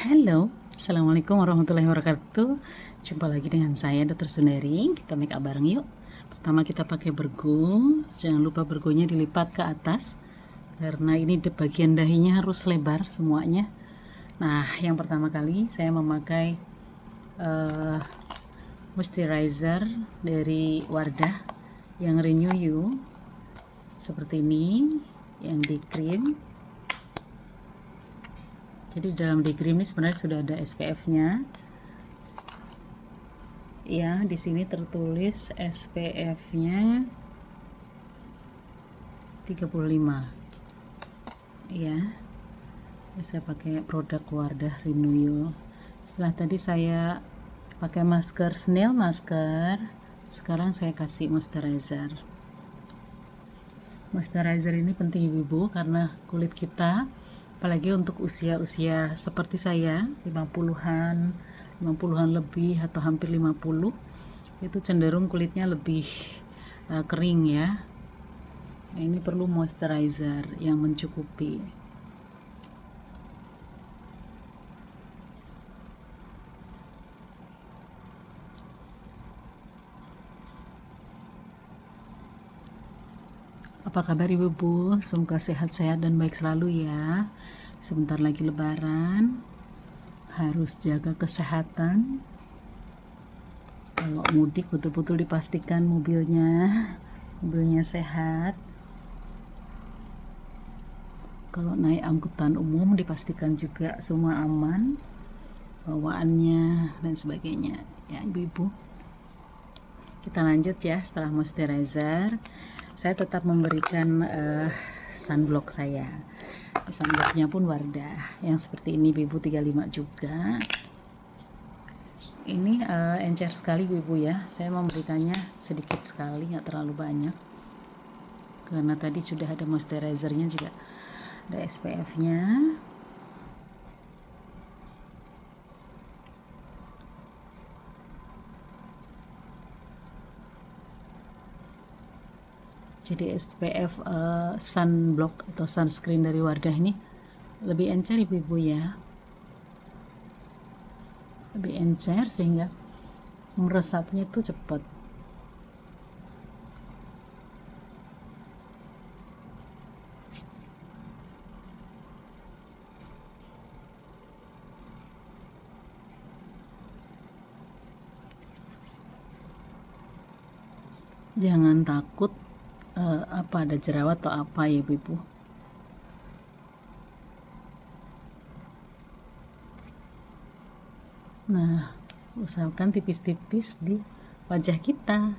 Halo, Assalamualaikum warahmatullahi wabarakatuh. Jumpa lagi dengan saya Dr. Sundari. Kita make up bareng yuk. Pertama kita pakai bergo. Jangan lupa bergonya dilipat ke atas, karena ini bagian dahinya harus lebar semuanya. Nah, yang pertama kali saya memakai moisturizer dari Wardah yang Renew You, seperti ini, yang di cream. Jadi dalam day cream ini sebenarnya sudah ada SPF-nya. Ya, di sini tertulis SPF-nya 35. Ya. Saya pakai produk Wardah Renew. Setelah tadi saya pakai masker snail masker, sekarang saya kasih moisturizer. Moisturizer ini penting ibu-ibu karena kulit kita, apalagi untuk usia-usia seperti saya 50-an lebih atau hampir 50, itu cenderung kulitnya lebih kering ya. Nah, ini perlu moisturizer yang mencukupi. Apa kabar ibu-ibu? Semoga sehat-sehat dan baik selalu ya. Sebentar lagi lebaran, harus jaga kesehatan. Kalau mudik betul-betul dipastikan mobilnya sehat. Kalau naik angkutan umum dipastikan juga semua aman, bawaannya dan sebagainya. Ya ibu-ibu. Kita lanjut ya. Setelah moisturizer, saya tetap memberikan sunblock saya. Sunblocknya pun Wardah yang seperti ini ibu 35 juga. Ini encer sekali ibu ya. Saya memberikannya sedikit sekali, nggak terlalu banyak, karena tadi sudah ada moisturizernya juga, ada SPF-nya. Jadi SPF sunblock atau sunscreen dari Wardah ini lebih encer ibu-ibu ya, lebih encer sehingga meresapnya itu cepat. Jangan takut apa ada jerawat atau apa ya ibu-ibu. Nah, usahakan tipis-tipis di wajah kita.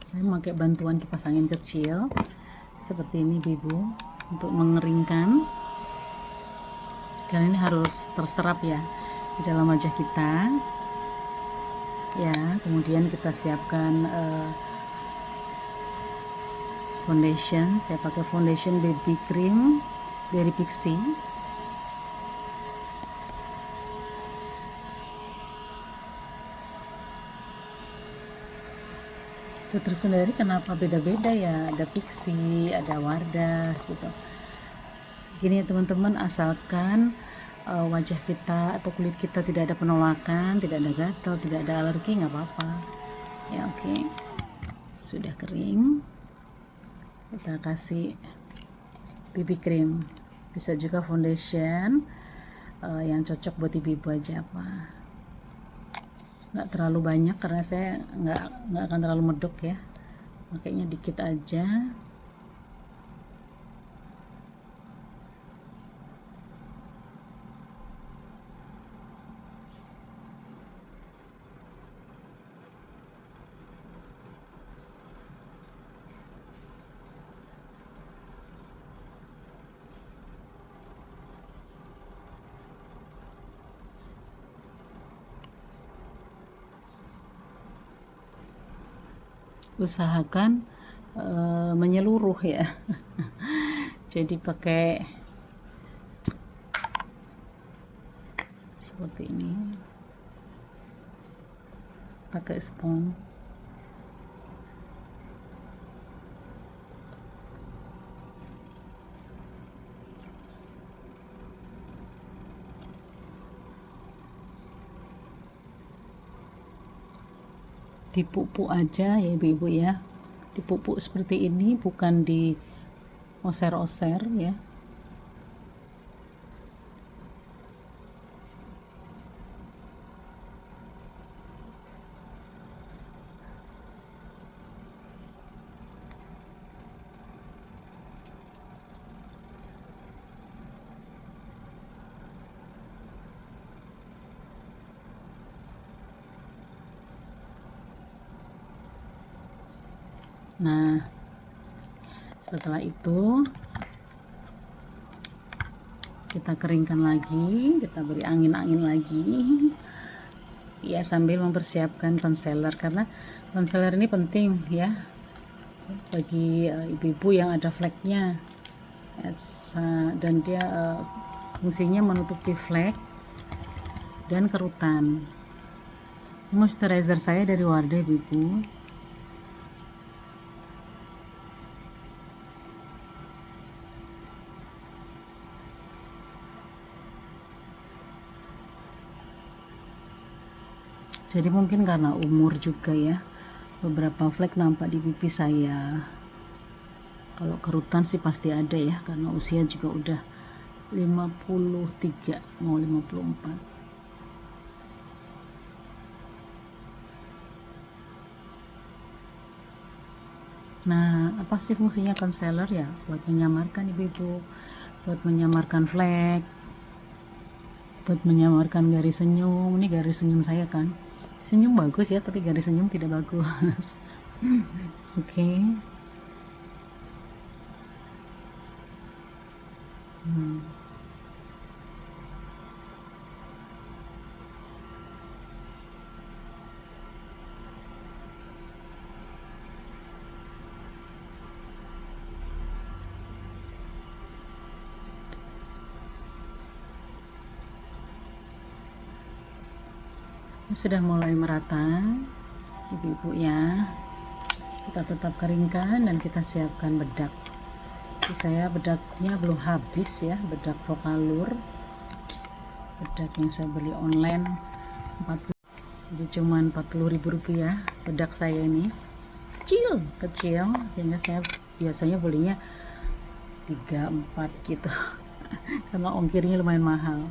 Saya memakai bantuan kipas angin kecil seperti ini ibu-ibu untuk mengeringkan, karena ini harus terserap ya di dalam wajah kita ya. Kemudian kita siapkan foundation. Saya pakai foundation baby cream dari Pixi. Dr. Sundari kenapa beda-beda ya, ada Pixi, ada Wardah gitu. Gini ya teman-teman, asalkan wajah kita atau kulit kita tidak ada penolakan, tidak ada gatal, tidak ada alergi, nggak apa-apa ya. Oke. Sudah kering, kita kasih BB cream, bisa juga foundation yang cocok buat ibu-ibu aja apa. Nggak terlalu banyak karena saya nggak akan terlalu medok ya, makanya dikit aja. Usahakan menyeluruh ya. Jadi pakai seperti ini, pakai spons. dipupuk aja ya ibu-ibu ya, dipupuk seperti ini, bukan di oser-oser ya. Nah, setelah itu kita keringkan lagi, kita beri angin-angin lagi ya, sambil mempersiapkan concealer, karena concealer ini penting ya bagi ibu-ibu yang ada fleknya ya, dan dia fungsinya menutupi flek dan kerutan. Moisturizer saya dari Wardah ibu-ibu. Jadi mungkin karena umur juga ya, beberapa flek nampak di pipi saya. Kalau kerutan sih pasti ada ya, karena usia juga udah 53 mau 54. Nah, apa sih fungsinya concealer ya? Buat menyamarkan ibu-ibu, buat menyamarkan flek, buat menyamarkan garis senyum. Ini garis senyum saya kan. Senyum bagus ya, tapi garis senyum tidak bagus. Oke. Sudah mulai merata ibu-ibu ya, kita tetap keringkan dan kita siapkan bedak. Jadi saya bedaknya belum habis ya, bedak Vocalour, bedak yang saya beli online 40, jadi cuma 40.000 rupiah. Bedak saya ini kecil sehingga saya biasanya belinya 3-4 gitu karena ongkirnya lumayan mahal.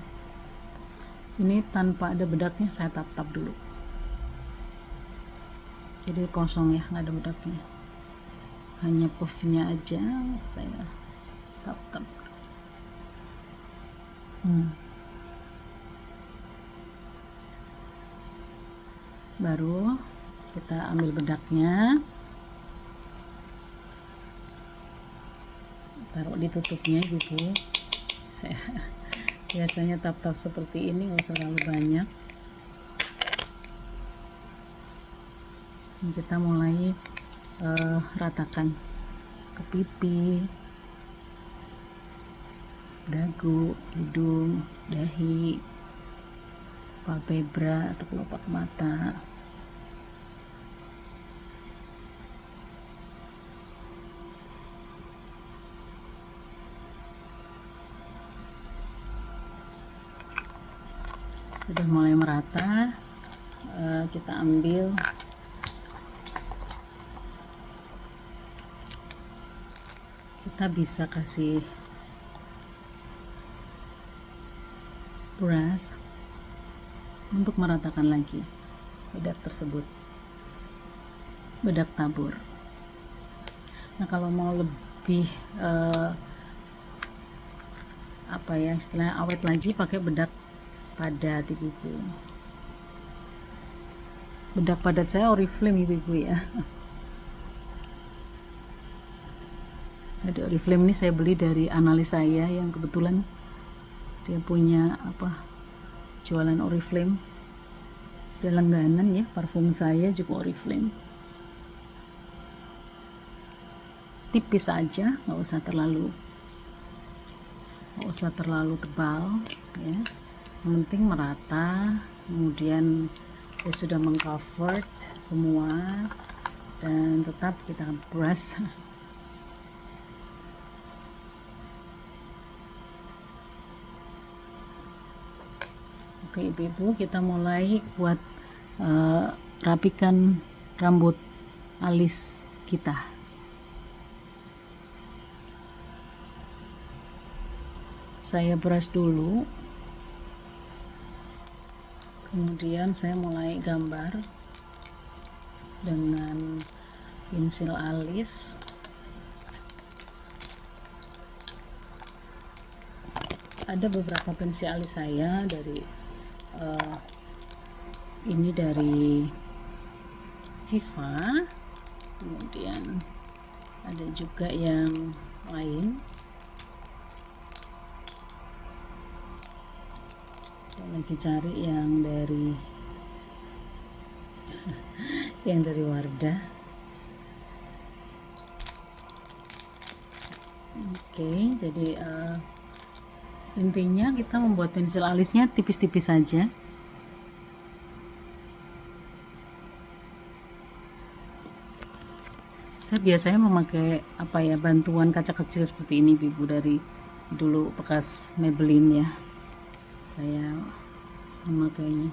Ini tanpa ada bedaknya saya tap-tap dulu, jadi kosong ya, nggak ada bedaknya, hanya puffnya aja saya tap-tap. Baru kita ambil bedaknya, taruh di tutupnya gitu. Saya biasanya tap-tap seperti ini, nggak usah terlalu banyak. Ini kita mulai ratakan ke pipi, dagu, hidung, dahi, palpebra atau kelopak mata. Sudah mulai merata, kita ambil kita bisa kasih brush untuk meratakan lagi bedak tersebut, bedak tabur. Nah, kalau mau lebih apa ya istilahnya awet lagi, pakai bedak padat ibu-ibu. Bedak padat saya Oriflame ibu-ibu ya. Jadi Oriflame ini saya beli dari analis saya yang kebetulan dia punya jualan Oriflame, sudah langganan ya. Parfum saya juga Oriflame, tipis aja, nggak usah terlalu tebal ya, yang penting merata. Kemudian dia sudah mengcover semua dan tetap kita brush. Oke ibu-ibu, kita mulai buat rapikan rambut alis kita. Saya brush dulu, kemudian saya mulai gambar dengan pensil alis. Ada beberapa pensil alis saya dari ini dari Viva, kemudian ada juga yang lain. Saya lagi cari yang dari yang dari Wardah. Oke, jadi intinya kita membuat pensil alisnya tipis-tipis saja. Saya biasanya memakai bantuan kaca kecil seperti ini, Ibu, dari dulu bekas Maybelline ya. Saya memakainya.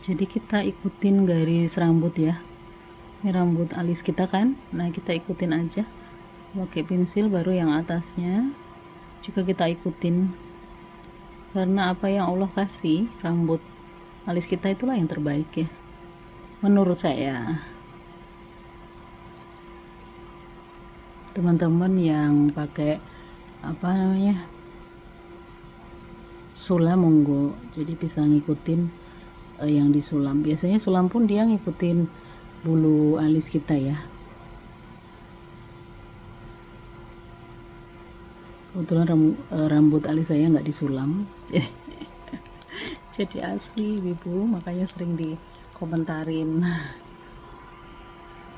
Jadi kita ikutin garis rambut ya. Ini rambut alis kita kan. Nah, kita ikutin aja. Pakai pensil, baru yang atasnya juga kita ikutin. Karena apa yang Allah kasih, rambut alis kita itulah yang terbaik ya. Menurut saya. Teman-teman yang pakai sulam, monggo. Jadi bisa ngikutin yang disulam. Biasanya sulam pun dia ngikutin bulu alis kita ya. Kebetulan rambut alis saya nggak disulam, jadi asli, Ibu, makanya sering dikomentarin.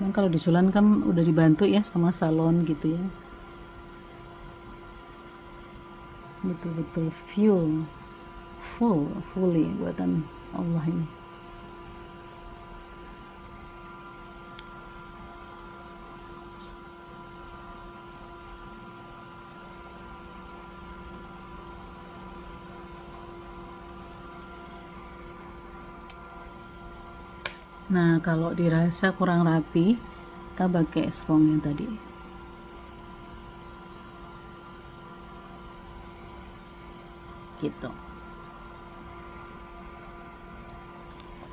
Memang kalau disulam kan udah dibantu ya sama salon gitu ya. Betul-betul fully buatan Allah ini. Nah, kalau dirasa kurang rapi, kita pakai spong yang tadi. Gitu.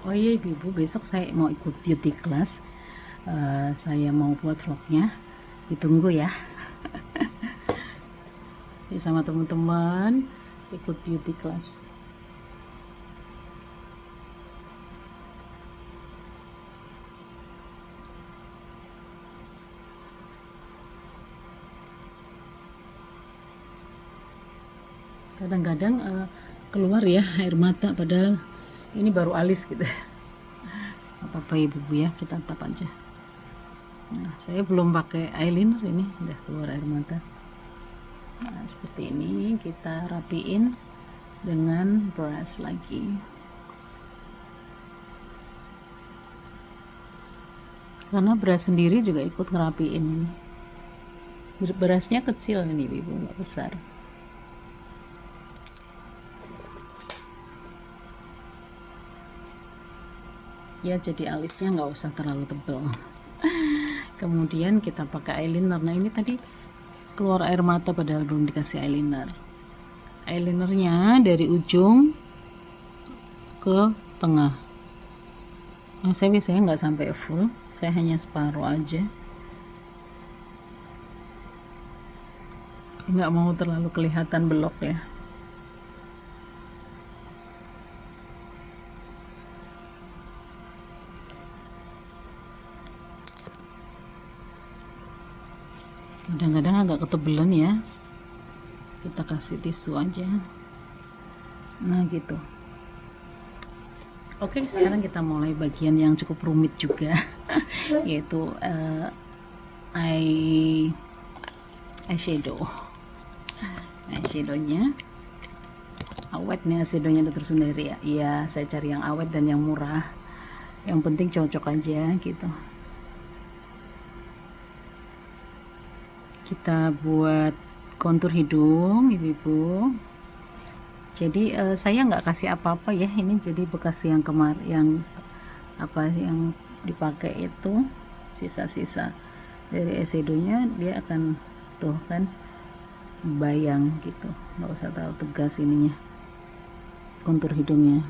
Oh iya, Ibu, besok saya mau ikut beauty class. Saya mau buat vlognya. Ditunggu ya. Jadi sama teman-teman ikut beauty class. Kadang-kadang keluar ya air mata, padahal ini baru alis gitu. Apa-apa Ibu ya, kita tap aja. Nah, saya belum pakai eyeliner, ini udah keluar air mata. Nah, seperti ini kita rapiin dengan brush lagi. Karena brush sendiri juga ikut ngerapiin ini. Brushnya kecil ini, Ibu, nggak besar. Ya, jadi alisnya nggak usah terlalu tebal. Kemudian kita pakai eyeliner. Nah, ini tadi keluar air mata padahal belum dikasih eyeliner. Eyelinernya dari ujung ke tengah. Nah, saya biasanya nggak sampai full, saya hanya separuh aja. Nggak mau terlalu kelihatan belok ya. Kadang-kadang agak ketebelan ya, kita kasih tisu aja. Nah gitu. Oke, sekarang kita mulai bagian yang cukup rumit juga, yaitu eyeshadownya. Awet nih eyeshadow-nya Dr. Sundari ya. Iya, saya cari yang awet dan yang murah. Yang penting cocok aja gitu. Kita buat kontur hidung, ibu-ibu. Jadi saya nggak kasih apa-apa ya, ini jadi bekas yang yang apa yang dipakai itu, sisa-sisa dari eyeshadow-nya, dia akan tuh kan bayang gitu, nggak usah terlalu tegas ininya kontur hidungnya.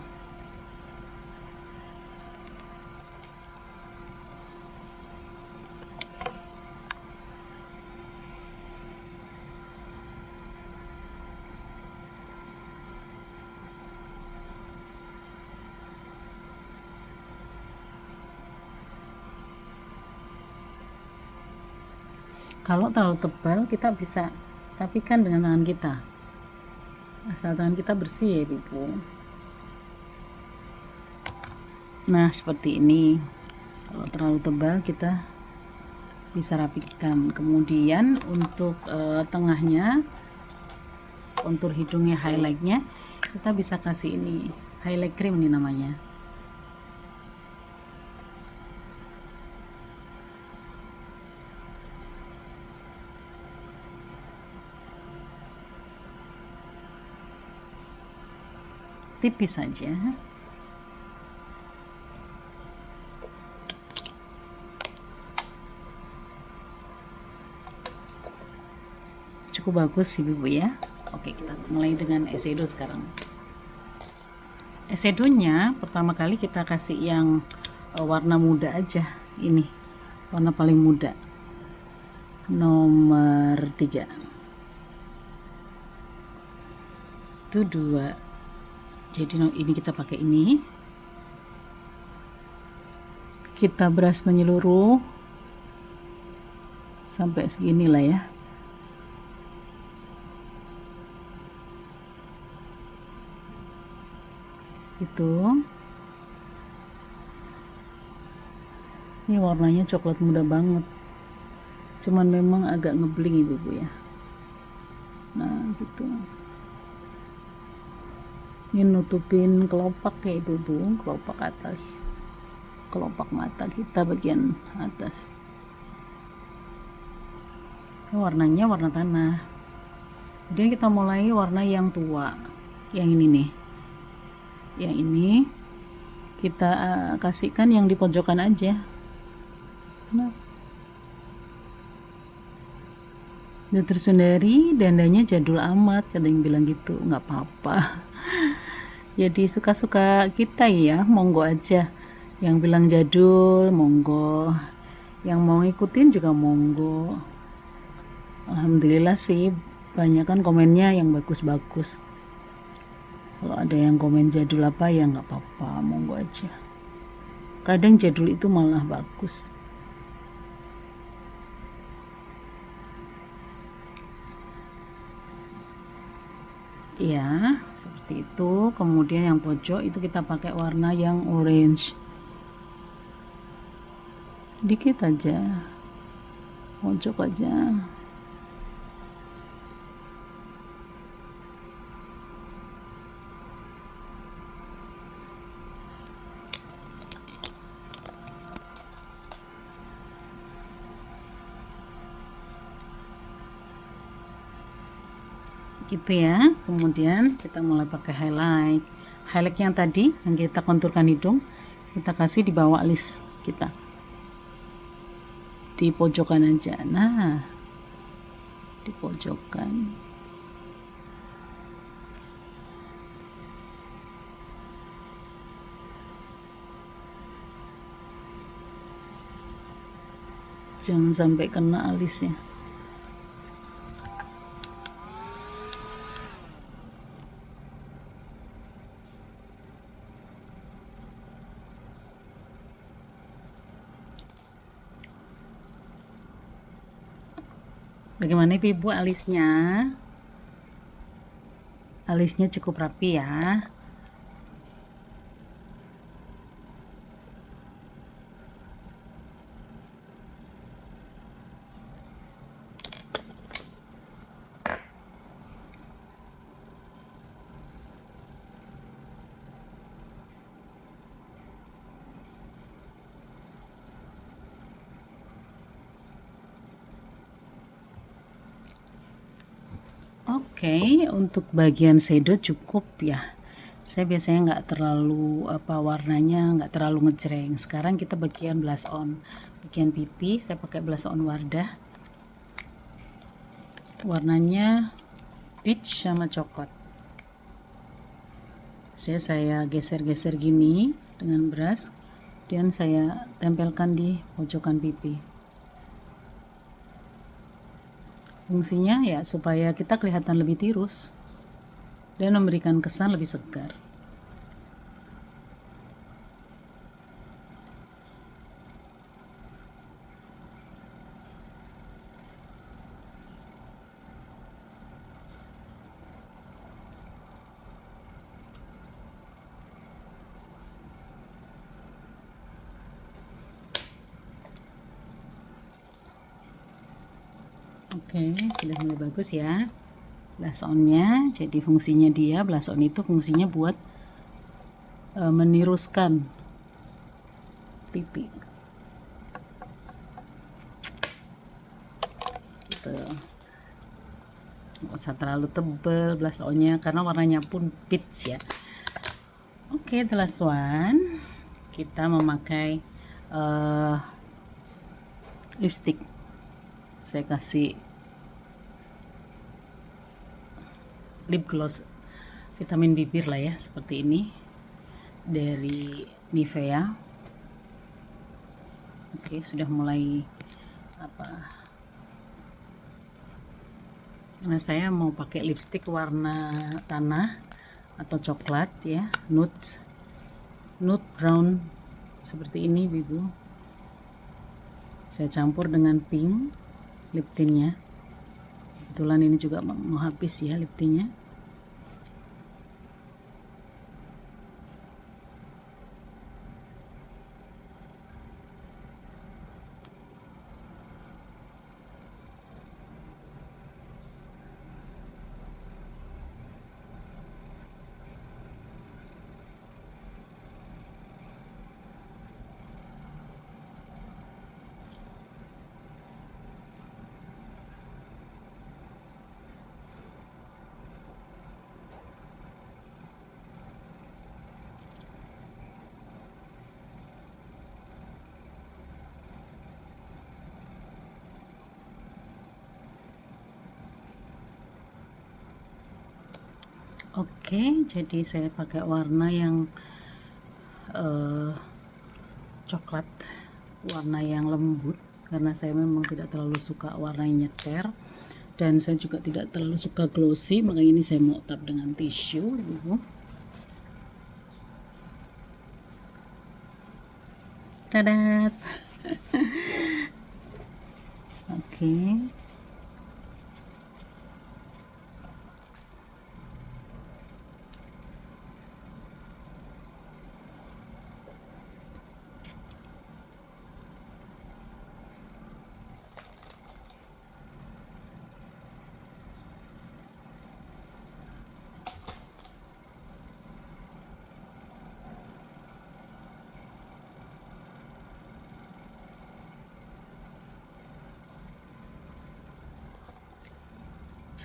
Kalau terlalu tebal kita bisa rapikan dengan tangan kita, asal tangan kita bersih ya ibu. Nah seperti ini. Kalau terlalu tebal kita bisa rapikan. Kemudian untuk tengahnya, kontur hidungnya, highlightnya, kita bisa kasih ini highlight cream, ini namanya. Tipis saja. Cukup bagus ibu ya. Oke, kita mulai dengan eyeshadow sekarang. Eyeshadow-nya pertama kali kita kasih yang warna muda aja. Ini warna paling muda, nomor 3. Itu 2. Jadi ini kita pakai ini. Kita brush menyeluruh sampai segini lah ya. Itu. Ini warnanya coklat muda banget. Cuman memang agak ngebling ibu ya. Nah, gitu. Ini nutupin kelopak ya ibu, kelopak atas, kelopak mata kita bagian atas. Ini warnanya warna tanah. Kemudian kita mulai warna yang tua, yang ini nih. Yang ini kita kasihkan yang di pojokan aja. Nah, Dr. Sundari dandanya jadul amat, ada yang bilang gitu. Nggak apa-apa. Jadi suka-suka kita ya, monggo aja. Yang bilang jadul, monggo. Yang mau ngikutin juga monggo. Alhamdulillah sih, banyak kan komennya yang bagus-bagus. Kalau ada yang komen jadul apa ya nggak apa-apa, monggo aja. Kadang jadul itu malah bagus. Ya, seperti itu. Kemudian yang pojok itu kita pakai warna yang orange. Dikit aja. Pojok aja. Gitu ya. Kemudian kita mulai pakai highlight yang tadi yang kita konturkan hidung, kita kasih di bawah alis kita, di pojokan aja. Nah, di pojokan. Jangan sampai kena alisnya. Bagaimana ibu alisnya? Alisnya cukup rapi ya. Oke, untuk bagian shadow cukup ya. Saya biasanya nggak terlalu warnanya nggak terlalu ngejreng. Sekarang kita bagian blush on, bagian pipi saya pakai blush on Wardah. Warnanya peach sama coklat. Saya geser-geser gini dengan brush, dan saya tempelkan di pojokan pipi. Fungsinya ya supaya kita kelihatan lebih tirus dan memberikan kesan lebih segar. Oke, sudah mulai bagus ya blush on-nya. Jadi fungsinya dia, blush on itu fungsinya buat meniruskan pipi. Gitu. Nggak usah terlalu tebal blush on-nya karena warnanya pun peach ya. Oke, the last one kita memakai lipstick. Saya kasih lip gloss vitamin bibir lah ya, seperti ini dari Nivea. Oke, sudah mulai karena saya mau pakai lipstick warna tanah atau coklat ya, nude brown seperti ini Ibu. Saya campur dengan pink lip tintnya. Kebetulan ini juga mau habis ya lip tintnya. Oke, jadi saya pakai warna yang coklat, warna yang lembut, karena saya memang tidak terlalu suka warna yang nyeker, dan saya juga tidak terlalu suka glossy, makanya ini saya mau tap dengan tisu Ibu. Dadat. Oke.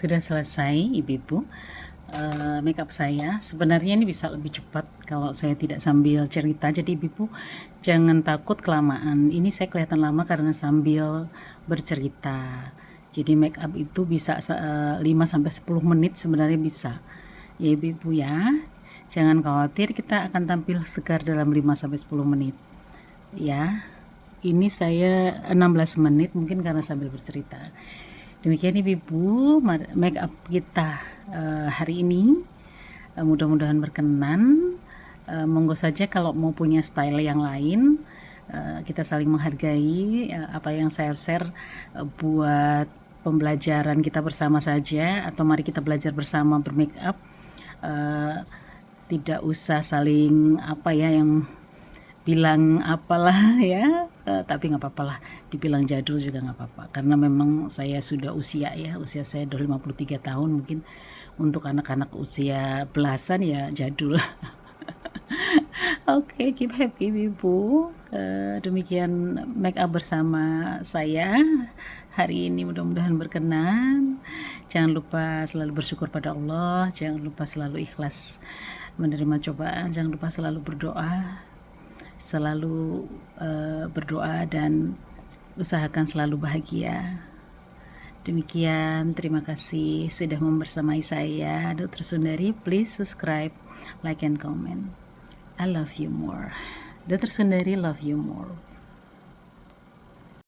Sudah selesai Ibu-ibu makeup saya. Sebenarnya ini bisa lebih cepat kalau saya tidak sambil cerita, jadi Ibu jangan takut kelamaan. Ini saya kelihatan lama karena sambil bercerita. Jadi makeup itu bisa 5-10 menit sebenarnya bisa ya Ibu ya. Jangan khawatir, kita akan tampil segar dalam 5-10 menit ya. Ini saya 16 menit mungkin karena sambil bercerita. Demikian Ibu make up kita hari ini. Mudah-mudahan berkenan. Monggo saja kalau mau punya style yang lain, kita saling menghargai apa yang saya share buat pembelajaran kita bersama saja, atau mari kita belajar bersama bermake up. Tidak usah saling yang bilang apalah ya, tapi nggak apa-apa lah, dibilang jadul juga nggak apa-apa, karena memang saya sudah usia saya udah 53 tahun, mungkin untuk anak-anak usia belasan ya jadul. Oke, keep happy Ibu. Demikian make up bersama saya hari ini, mudah-mudahan berkenan. Jangan lupa selalu bersyukur pada Allah, jangan lupa selalu ikhlas menerima cobaan, jangan lupa selalu berdoa dan usahakan selalu bahagia. Demikian, terima kasih sudah membersamai saya, Dr. Sundari. Please subscribe, like, and comment. I love you more. Dr. Sundari love you more.